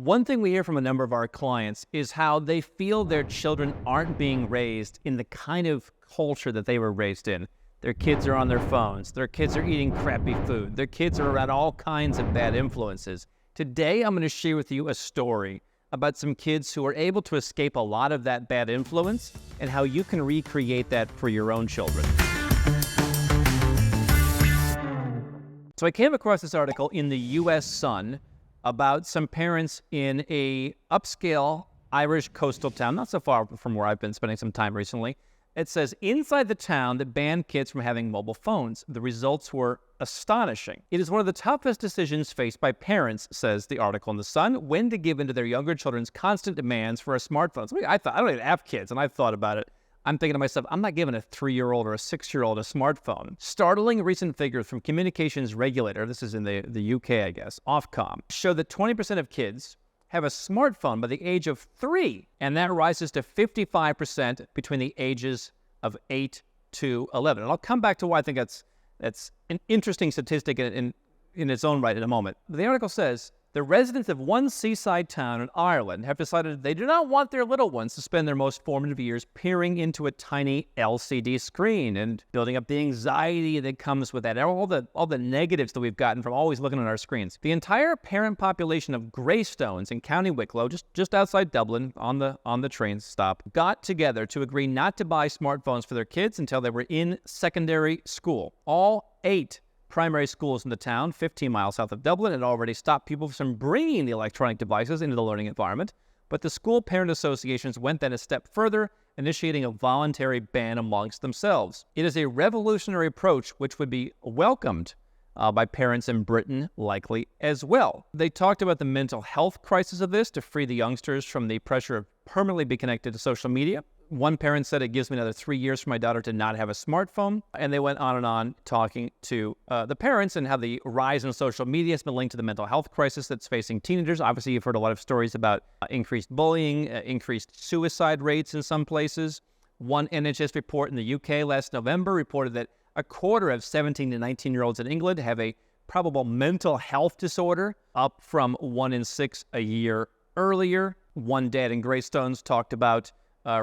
One thing we hear from a number of our clients is how they feel their children aren't being raised in the kind of culture that they were raised in. Their kids are on their phones. Their kids are eating crappy food. Their kids are around all kinds of bad influences. Today, I'm going to share with you a story about some kids who are able to escape a lot of that bad influence and how you can recreate that for your own children. So I came across this article in the U.S. Sun about some parents in a upscale Irish coastal town, not so far from where I've been spending some time recently. It says, inside the town that banned kids from having mobile phones. The results were astonishing. It is one of the toughest decisions faced by parents, says the article in the Sun, when to give in to their younger children's constant demands for a smartphone. So I don't even have kids, and I've thought about it. I'm thinking to myself, I'm not giving a 3-year-old or a 6-year-old a smartphone. Startling recent figures from communications regulator, this is in the UK, I guess, Ofcom, show that 20% of kids have a smartphone by the age of 3, and that rises to 55% between the ages of 8 to 11. And I'll come back to why I think that's an interesting statistic in its own right in a moment. The article says, the residents of one seaside town in Ireland have decided they do not want their little ones to spend their most formative years peering into a tiny LCD screen and building up the anxiety that comes with that, all the negatives that we've gotten from always looking at our screens. The entire parent population of Greystones in County Wicklow, just outside Dublin, on the train stop, got together to agree not to buy smartphones for their kids until they were in secondary school. All 8 primary schools in the town, 15 miles south of Dublin, had already stopped people from bringing the electronic devices into the learning environment, but the school parent associations went then a step further, initiating a voluntary ban amongst themselves. It is a revolutionary approach which would be welcomed by parents in Britain, likely as well. They talked about the mental health crisis of this to free the youngsters from the pressure of permanently be connected to social media. One parent said, it gives me another 3 years for my daughter to not have a smartphone. And they went on and on talking to the parents and how the rise in social media has been linked to the mental health crisis that's facing teenagers. Obviously, you've heard a lot of stories about increased bullying, increased suicide rates in some places. One NHS report in the UK last November reported that a quarter of 17 to 19-year-olds in England have a probable mental health disorder, up from 1 in 6 a year earlier. One dad in Greystones talked about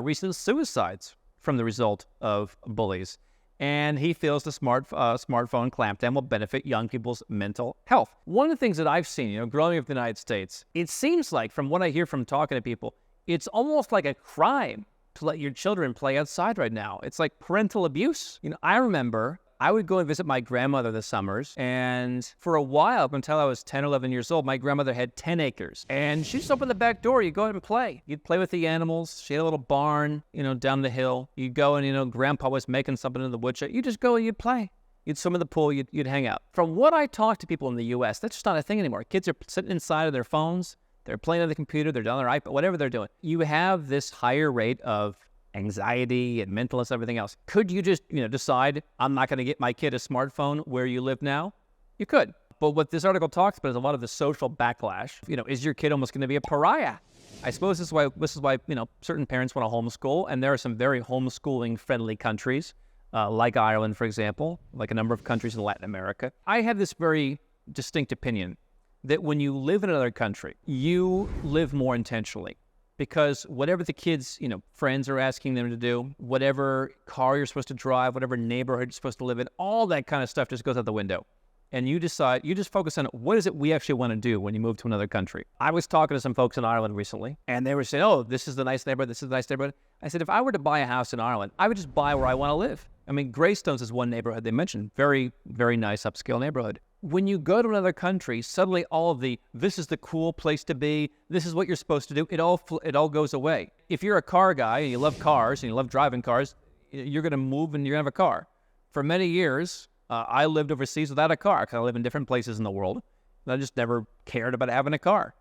recent suicides from the result of bullies. And he feels the smartphone clampdown will benefit young people's mental health. One of the things that I've seen, growing up in the United States, it seems like, from what I hear from talking to people, it's almost like a crime to let your children play outside right now. It's like parental abuse. I remember I would go and visit my grandmother this summers, and for a while, up until I was 10 or 11 years old, my grandmother had 10 acres. And she'd just open the back door, you'd go out and play. You'd play with the animals. She had a little barn, down the hill. You'd go and, Grandpa was making something in the woodshed. You just go and you'd play. You'd swim in the pool, you'd hang out. From what I talk to people in the U.S., that's just not a thing anymore. Kids are sitting inside of their phones. They're playing on the computer. They're on their iPad, whatever they're doing. You have this higher rate of anxiety and mental and everything else. Could you just, decide, I'm not going to get my kid a smartphone where you live now? You could. But what this article talks about is a lot of the social backlash. Is your kid almost going to be a pariah? I suppose this is why certain parents want to homeschool, and there are some very homeschooling-friendly countries, like Ireland, for example, like a number of countries in Latin America. I have this very distinct opinion that when you live in another country, you live more intentionally. Because whatever the kids, friends are asking them to do, whatever car you're supposed to drive, whatever neighborhood you're supposed to live in, all that kind of stuff just goes out the window. And you decide, you just focus on what is it we actually want to do when you move to another country. I was talking to some folks in Ireland recently, and they were saying, oh, this is the nice neighborhood, this is the nice neighborhood. I said, if I were to buy a house in Ireland, I would just buy where I want to live. Greystones is one neighborhood they mentioned, very, very nice upscale neighborhood. When you go to another country, suddenly all of this is the cool place to be, this is what you're supposed to do, it all goes away. If you're a car guy and you love cars and you love driving cars, you're going to move and you're going to have a car. For many years, I lived overseas without a car because I live in different places in the world. And I just never cared about having a car.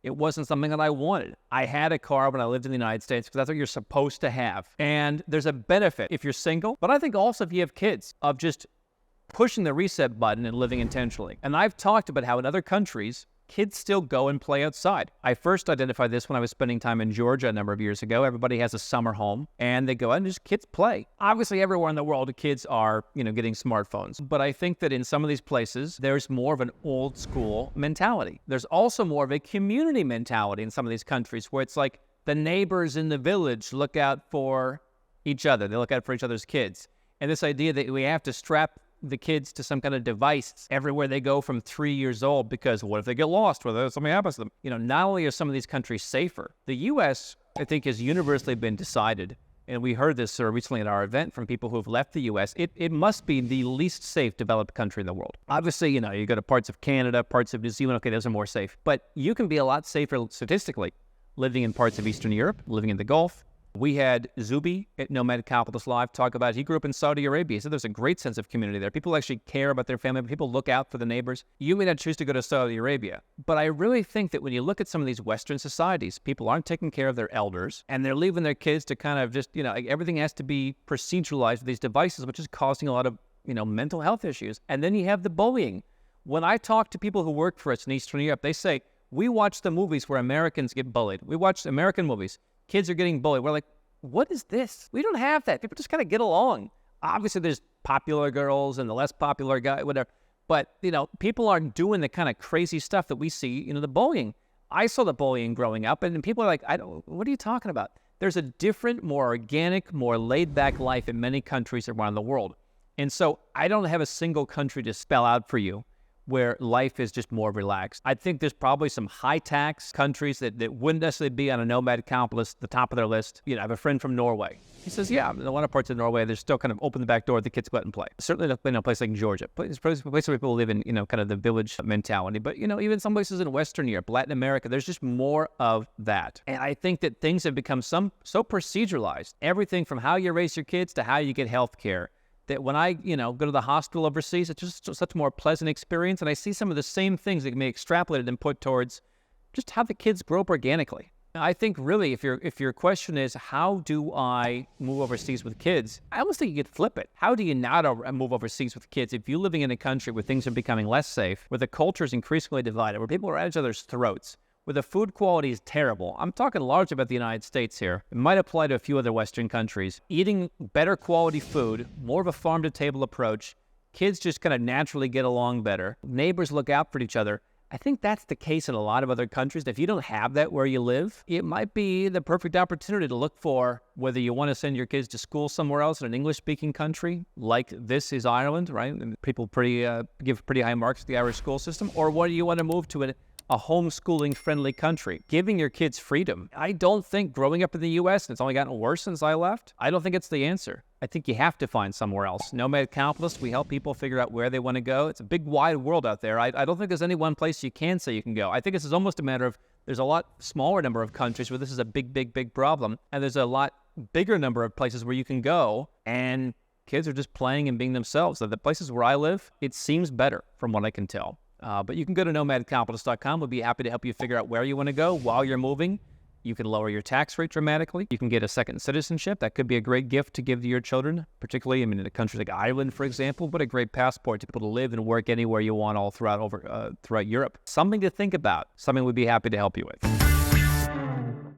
It wasn't something that I wanted. I had a car when I lived in the United States because that's what you're supposed to have. And there's a benefit if you're single, but I think also if you have kids, of just pushing the reset button and living intentionally. And I've talked about how in other countries, kids still go and play outside. I first identified this when I was spending time in Georgia a number of years ago. Everybody has a summer home, and they go out and just kids play. Obviously, everywhere in the world, kids are, getting smartphones. But I think that in some of these places, there's more of an old school mentality. There's also more of a community mentality in some of these countries where it's like the neighbors in the village look out for each other. They look out for each other's kids. And this idea that we have to strap the kids to some kind of device everywhere they go from 3 years old, because what if they get lost? What if something happens to them? Not only are some of these countries safer, the U.S., I think, has universally been decided, and we heard this recently at our event from people who have left the U.S., it must be the least safe developed country in the world. Obviously, you go to parts of Canada, parts of New Zealand, okay, those are more safe. But you can be a lot safer statistically living in parts of Eastern Europe, living in the Gulf. We had Zubi at Nomad Capitalist Live talk about, he grew up in Saudi Arabia, so there's a great sense of community there. People actually care about their family. People look out for the neighbors. You may not choose to go to Saudi Arabia, but I really think that when you look at some of these Western societies, people aren't taking care of their elders, and they're leaving their kids to kind of just, everything has to be proceduralized with these devices, which is causing a lot of, mental health issues. And then you have the bullying. When I talk to people who work for us in Eastern Europe, they say, we watch the movies where Americans get bullied. We watch American movies. Kids are getting bullied. We're like, what is this? We don't have that. People just kind of get along. Obviously, there's popular girls and the less popular guy, whatever. But, people aren't doing the kind of crazy stuff that we see, the bullying. I saw the bullying growing up, and people are like, what are you talking about? There's a different, more organic, more laid-back life in many countries around the world. And so I don't have a single country to spell out for you where life is just more relaxed. I think there's probably some high-tax countries that wouldn't necessarily be on a Nomad Capitalist, the top of their list. I have a friend from Norway. He says, yeah, in a lot of parts of Norway, they're still kind of open the back door, the kids go out and play. Certainly in a place like Georgia. It's a place where people live in, kind of the village mentality. But, even some places in Western Europe, Latin America, there's just more of that. And I think that things have become so proceduralized. Everything from how you raise your kids to how you get health care, that when I, go to the hospital overseas, it's just such a more pleasant experience. And I see some of the same things that can be extrapolated and put towards just how the kids grow up organically. I think really, if your question is, how do I move overseas with kids? I almost think you could flip it. How do you not move overseas with kids if you're living in a country where things are becoming less safe, where the culture is increasingly divided, where people are at each other's throats, where the food quality is terrible? I'm talking largely about the United States here. It might apply to a few other Western countries. Eating better quality food, more of a farm-to-table approach, kids just kind of naturally get along better, neighbors look out for each other. I think that's the case in a lot of other countries. If you don't have that where you live, it might be the perfect opportunity to look for whether you want to send your kids to school somewhere else in an English-speaking country, like this is Ireland, right? And people give pretty high marks to the Irish school system, or whether you want to move to a homeschooling-friendly country, giving your kids freedom. I don't think growing up in the U.S., and it's only gotten worse since I left, I don't think it's the answer. I think you have to find somewhere else. Nomad Capitalist, we help people figure out where they want to go. It's a big, wide world out there. I don't think there's any one place you can say you can go. I think this is almost a matter of there's a lot smaller number of countries where this is a big, big, big problem, and there's a lot bigger number of places where you can go, and kids are just playing and being themselves. So the places where I live, it seems better from what I can tell. But you can go to nomadcapitalist.com. We'll be happy to help you figure out where you want to go while you're moving. You can lower your tax rate dramatically. You can get a second citizenship. That could be a great gift to give to your children, particularly, in a country like Ireland, for example. What a great passport to be able to live and work anywhere you want all throughout Europe. Something to think about. Something we'd be happy to help you with.